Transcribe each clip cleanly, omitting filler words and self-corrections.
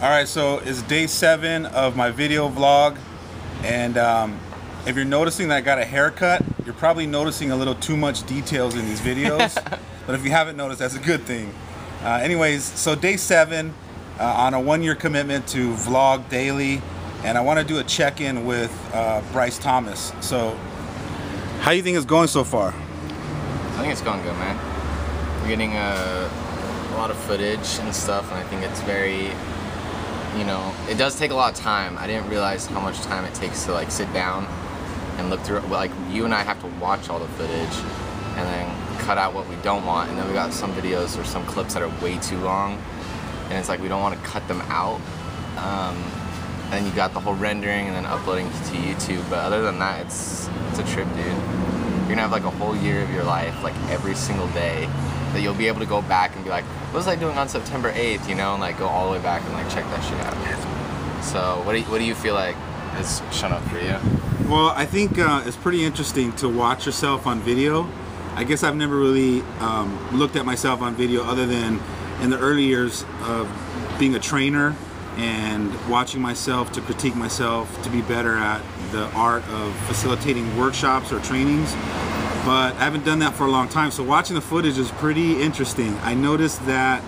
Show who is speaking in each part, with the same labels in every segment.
Speaker 1: Alright, so it's day 7 of my video vlog, and if you're noticing that I got a haircut, you're probably noticing a little too much details in these videos. But if you haven't noticed, that's a good thing. Anyways, so day 7 on a 1-year commitment to vlog daily, and I want to do a check-in with Bryce Thomas. So, how do you think it's going so far?
Speaker 2: I think it's going good, man. We're getting a lot of footage and stuff, and I think it's very, you know, it does take a lot of time. I didn't realize how much time it takes to like sit down and look through it. Like, you and I have to watch all the footage and then cut out what we don't want, and then we got some videos or some clips that are way too long, and it's like we don't want to cut them out. And then you got the whole rendering and then uploading to YouTube. But other than that, it's a trip, dude. You're gonna have like a whole year of your life, like every single day, that you'll be able to go back and be like, what was I doing on September 8th, you know, and like go all the way back and like check that shit out. So what do you feel like has shown up for you?
Speaker 1: Well, I think it's pretty interesting to watch yourself on video. I guess I've never really looked at myself on video other than in the early years of being a trainer and watching myself to critique myself to be better at the art of facilitating workshops or trainings. But I haven't done that for a long time, so watching the footage is pretty interesting. I noticed that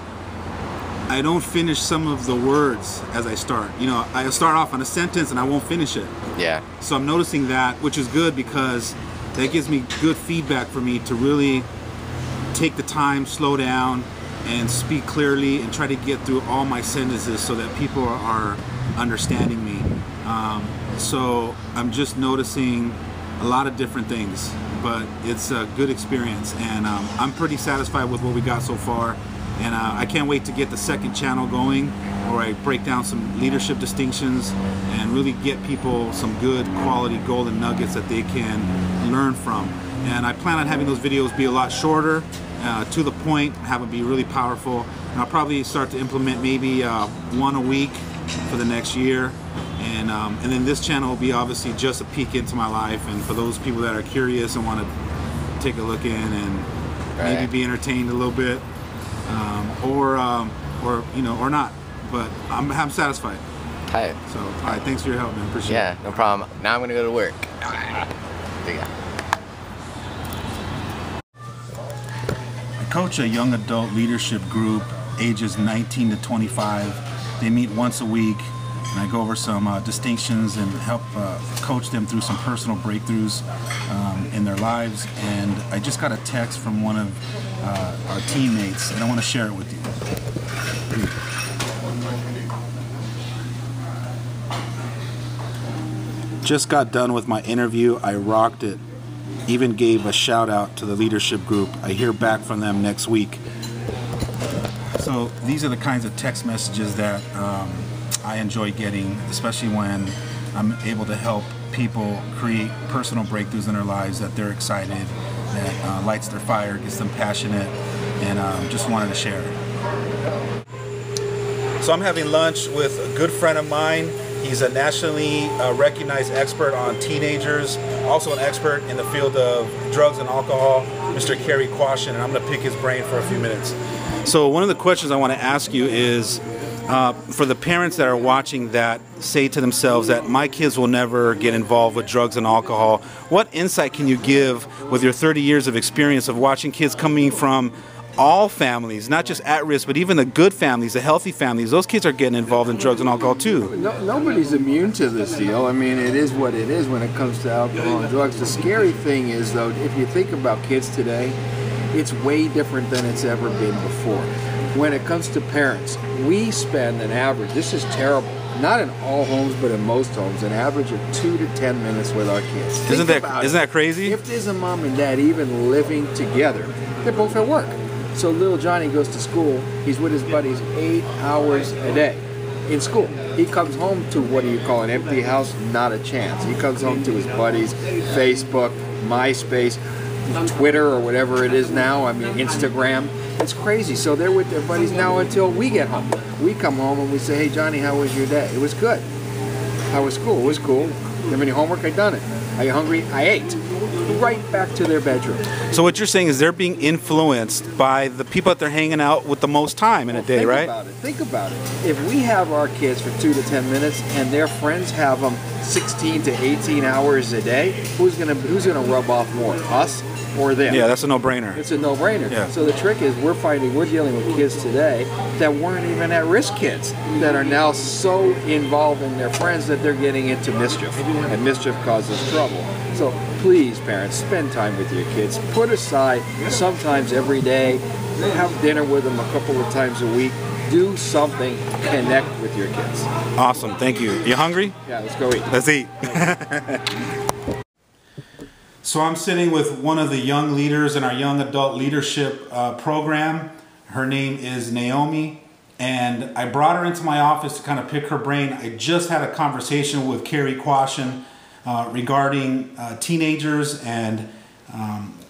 Speaker 1: I don't finish some of the words as I start. You know, I start off on a sentence and I won't finish it.
Speaker 2: Yeah.
Speaker 1: So I'm noticing that, which is good because that gives me good feedback for me to really take the time, slow down, and speak clearly and try to get through all my sentences so that people are understanding me. So I'm just noticing a lot of different things, but it's a good experience, and I'm pretty satisfied with what we got so far, and I can't wait to get the second channel going where I break down some leadership distinctions and really get people some good quality golden nuggets that they can learn from. And I plan on having those videos be a lot shorter, to the point, have them be really powerful, and I'll probably start to implement maybe one a week for the next year. And then this channel will be obviously just a peek into my life, and for those people that are curious and want to take a look in and maybe be entertained a little bit, or you know, or not. But I'm satisfied.
Speaker 2: Hi.
Speaker 1: So, all right, thanks for your help, man. Appreciate it.
Speaker 2: Yeah, no problem. Now I'm gonna go to work. I
Speaker 1: coach a young adult leadership group, ages 19 to 25. They meet once a week, and I go over some distinctions and help coach them through some personal breakthroughs in their lives. And I just got a text from one of our teammates, and I want to share it with you. Just got done with my interview. I rocked it. Even gave a shout out to the leadership group. I hear back from them next week. So these are the kinds of text messages that I enjoy getting, especially when I'm able to help people create personal breakthroughs in their lives that they're excited, that lights their fire, gets them passionate, and just wanted to share it. So I'm having lunch with a good friend of mine. He's a nationally recognized expert on teenagers, also an expert in the field of drugs and alcohol, Mr. Cary Quashen, and I'm going to pick his brain for a few minutes. So one of the questions I want to ask you is, for the parents that are watching that say to themselves that my kids will never get involved with drugs and alcohol, what insight can you give with your 30 years of experience of watching kids coming from all families, not just at risk, but even the good families, the healthy families? Those kids are getting involved in drugs and alcohol too.
Speaker 3: Nobody's immune to this deal. I mean, it is what it is when it comes to alcohol and drugs. The scary thing is, though, if you think about kids today, it's way different than it's ever been before. When it comes to parents, we spend an average, this is terrible, not in all homes, but in most homes, an average of 2 to 10 minutes with our kids.
Speaker 1: Isn't that crazy?
Speaker 3: If there's a mom and dad even living together, they're both at work. So little Johnny goes to school, he's with his buddies 8 hours a day in school. He comes home to, what do you call an empty house? Not a chance. He comes home to his buddies, Facebook, MySpace, Twitter, or whatever it is now, I mean Instagram. It's crazy. So they're with their buddies now until we get home. We come home and we say, hey Johnny, how was your day? It was good. How was school? It was cool. You have any homework? I done it. Are you hungry? I ate. right back to their bedroom.
Speaker 1: So what you're saying is they're being influenced by the people that they're hanging out with the most time in a day, right?
Speaker 3: Think about it. If we have our kids for 2 to 10 minutes and their friends have them 16 to 18 hours a day, who's gonna rub off more, us or them?
Speaker 1: Yeah, that's a no-brainer.
Speaker 3: It's a no-brainer.
Speaker 1: Yeah.
Speaker 3: So the trick is we're dealing with kids today that weren't even at-risk kids that are now so involved in their friends that they're getting into mischief, and mischief causes trouble. So please, parents, spend time with your kids. Put aside sometimes every day, have dinner with them a couple of times a week. Do something, connect with your kids.
Speaker 1: Awesome, thank you. You hungry?
Speaker 3: Yeah, let's go eat.
Speaker 1: Let's eat. So I'm sitting with one of the young leaders in our young adult leadership program. Her name is Naomi, and I brought her into my office to kind of pick her brain. I just had a conversation with Cary Quashen regarding teenagers and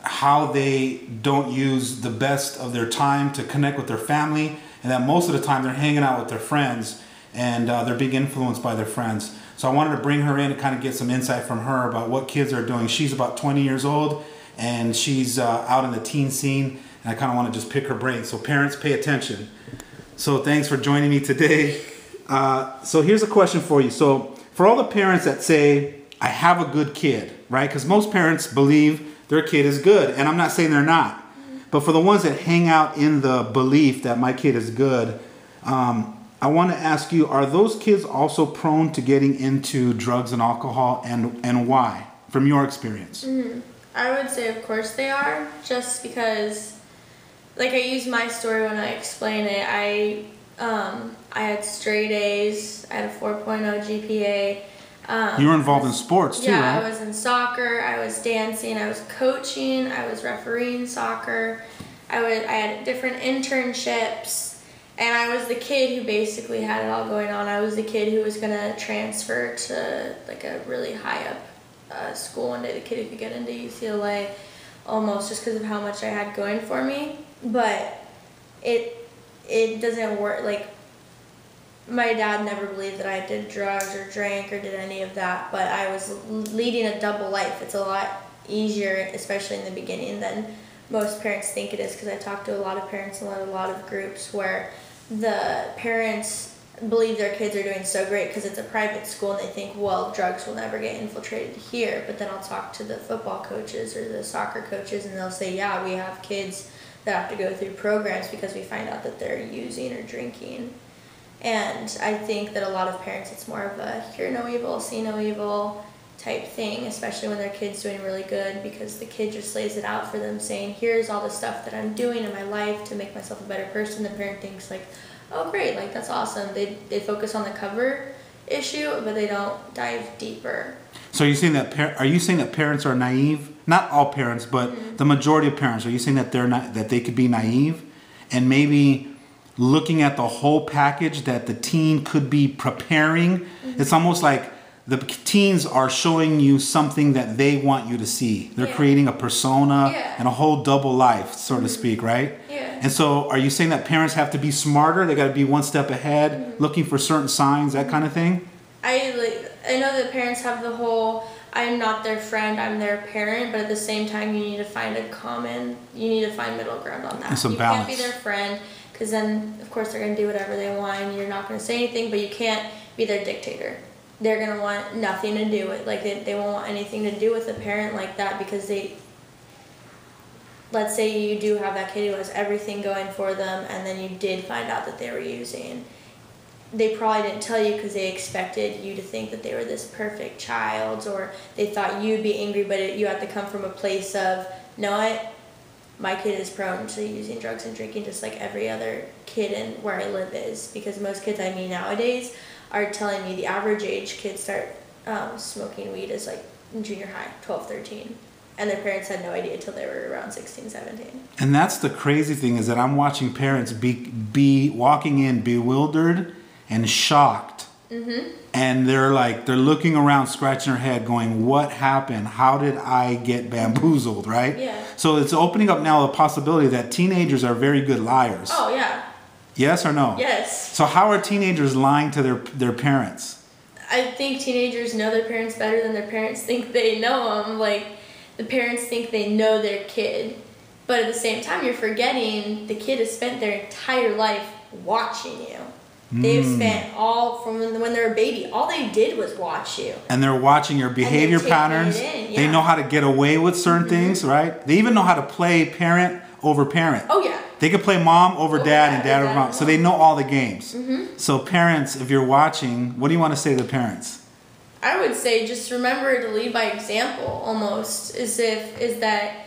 Speaker 1: how they don't use the best of their time to connect with their family, and that most of the time they're hanging out with their friends and they're being influenced by their friends. So I wanted to bring her in and kind of get some insight from her about what kids are doing. She's about 20 years old and she's out in the teen scene, and I kind of want to just pick her brain. So parents, pay attention. So thanks for joining me today. So here's a question for you. So for all the parents that say, I have a good kid, right? Because most parents believe their kid is good, and I'm not saying they're not. But for the ones that hang out in the belief that my kid is good, I want to ask you, are those kids also prone to getting into drugs and alcohol, and why, from your experience?
Speaker 4: I would say of course they are, just because, like, I use my story when I explain it. I had straight A's, I had a 4.0 GPA.
Speaker 1: You were involved in sports too,
Speaker 4: yeah,
Speaker 1: right?
Speaker 4: I was in soccer, I was dancing, I was coaching, I was refereeing soccer, I had different internships. And I was the kid who basically had it all going on. I was the kid who was going to transfer to like a really high up school one day, the kid who could get into UCLA, almost just because of how much I had going for me. But it doesn't work. Like, my dad never believed that I did drugs or drank or did any of that, but I was leading a double life. It's a lot easier, especially in the beginning, than most parents think it is, because I talk to a lot of parents and a lot of groups where the parents believe their kids are doing so great because it's a private school and they think, well, drugs will never get infiltrated here. But then I'll talk to the football coaches or the soccer coaches and they'll say, yeah, we have kids that have to go through programs because we find out that they're using or drinking. And I think that a lot of parents, it's more of a hear no evil, see no evil type thing, especially when their kid's doing really good, because the kid just lays it out for them saying, here's all the stuff that I'm doing in my life to make myself a better person. The parent thinks like, oh great, like that's awesome. They focus on the cover issue, but they don't dive deeper.
Speaker 1: So are you saying that parents are naive? Not all parents, but the majority of parents. Are you saying that they're not, that they could be naive and maybe looking at the whole package that the teen could be preparing? It's almost like the teens are showing you something that they want you to see. They're creating a persona and a whole double life, so to speak, right?
Speaker 4: Yeah.
Speaker 1: And so are you saying that parents have to be smarter? They got to be one step ahead, looking for certain signs, that kind of thing?
Speaker 4: I know that parents have the whole, I'm not their friend, I'm their parent, but at the same time you need to find middle ground on that.
Speaker 1: And some
Speaker 4: you
Speaker 1: balance.
Speaker 4: Can't be their friend, because then of course they're going to do whatever they want and you're not going to say anything, but you can't be their dictator. They're going to want nothing to do with, like, they won't want anything to do with a parent like that, because let's say you do have that kid who has everything going for them and then you did find out that they were using. They probably didn't tell you because they expected you to think that they were this perfect child, or they thought you'd be angry, but you have to come from a place of, know what, my kid is prone to using drugs and drinking just like every other kid in where I live is, because most kids I meet nowadays are telling me the average age kids start smoking weed is like in junior high, 12, 13. And their parents had no idea until they were around 16, 17.
Speaker 1: And that's the crazy thing, is that I'm watching parents be walking in bewildered and shocked. And they're looking around, scratching their head, going, what happened? How did I get bamboozled, right?
Speaker 4: Yeah.
Speaker 1: So it's opening up now the possibility that teenagers are very good liars.
Speaker 4: Oh, yeah.
Speaker 1: Yes or no?
Speaker 4: Yes.
Speaker 1: So how are teenagers lying to their parents?
Speaker 4: I think teenagers know their parents better than their parents think they know them. Like, the parents think they know their kid, but at the same time, you're forgetting the kid has spent their entire life watching you. They've spent all from when they're a baby, all they did was watch you.
Speaker 1: And they're watching your behavior patterns. They know how to get away with certain things, right? They even know how to play parent over parent.
Speaker 4: Oh, yeah.
Speaker 1: They could play mom over dad and dad over mom. So they know all the games. So parents, if you're watching, what do you want to say to the parents?
Speaker 4: I would say just remember to lead by example, almost, is that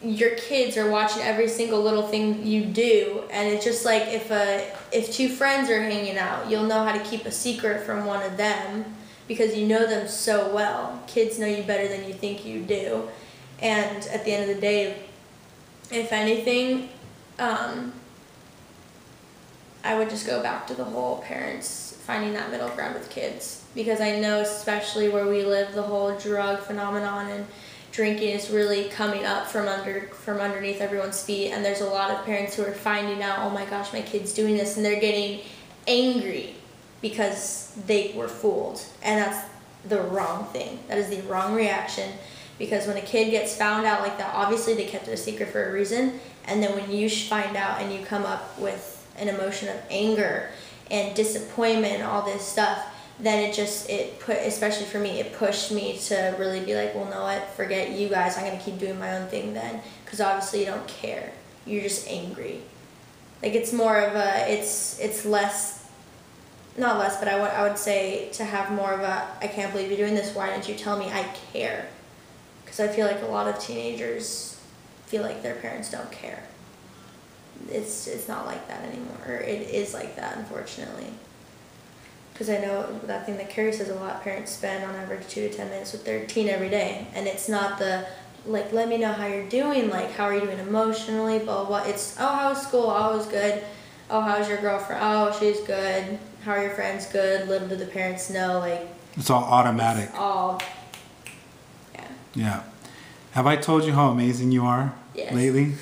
Speaker 4: your kids are watching every single little thing you do, and it's just like if two friends are hanging out, you'll know how to keep a secret from one of them because you know them so well. Kids know you better than you think you do, and at the end of the day, if anything, I would just go back to the whole parents finding that middle ground with kids, because I know especially where we live, the whole drug phenomenon and drinking is really coming up from underneath everyone's feet, and there's a lot of parents who are finding out, oh my gosh, my kid's doing this, and they're getting angry because they were fooled, and that's the wrong thing. That is the wrong reaction, because when a kid gets found out like that, obviously they kept it a secret for a reason, and then when you find out and you come up with an emotion of anger and disappointment and all this stuff, then especially for me, it pushed me to really be like, well, no, what, forget you guys, I'm going to keep doing my own thing then, because obviously you don't care, you're just angry. Like, it's more of it's less, not less, but I would say to have more of I can't believe you're doing this, why didn't you tell me? I care. Because I feel like a lot of teenagers feel like their parents don't care. It's not like that anymore, or it is like that, unfortunately. Because I know that thing that Cary says a lot, parents spend on average 2 to 10 minutes with their teen every day. And it's not the, like, let me know how you're doing, like, how are you doing emotionally, blah, blah, blah. It's, oh, how was school? Oh, it was good. Oh, how's your girlfriend? Oh, she's good. How are your friends? Good. Little do the parents know, like.
Speaker 1: It's all automatic.
Speaker 4: It's all, yeah.
Speaker 1: Yeah. Have I told you how amazing you are lately?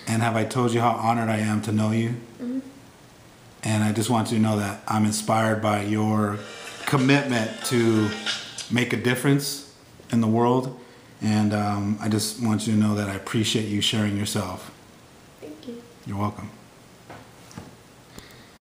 Speaker 1: And have I told you how honored I am to know you? And I just want you to know that I'm inspired by your commitment to make a difference in the world. And I just want you to know that I appreciate you sharing yourself.
Speaker 4: Thank you.
Speaker 1: You're welcome.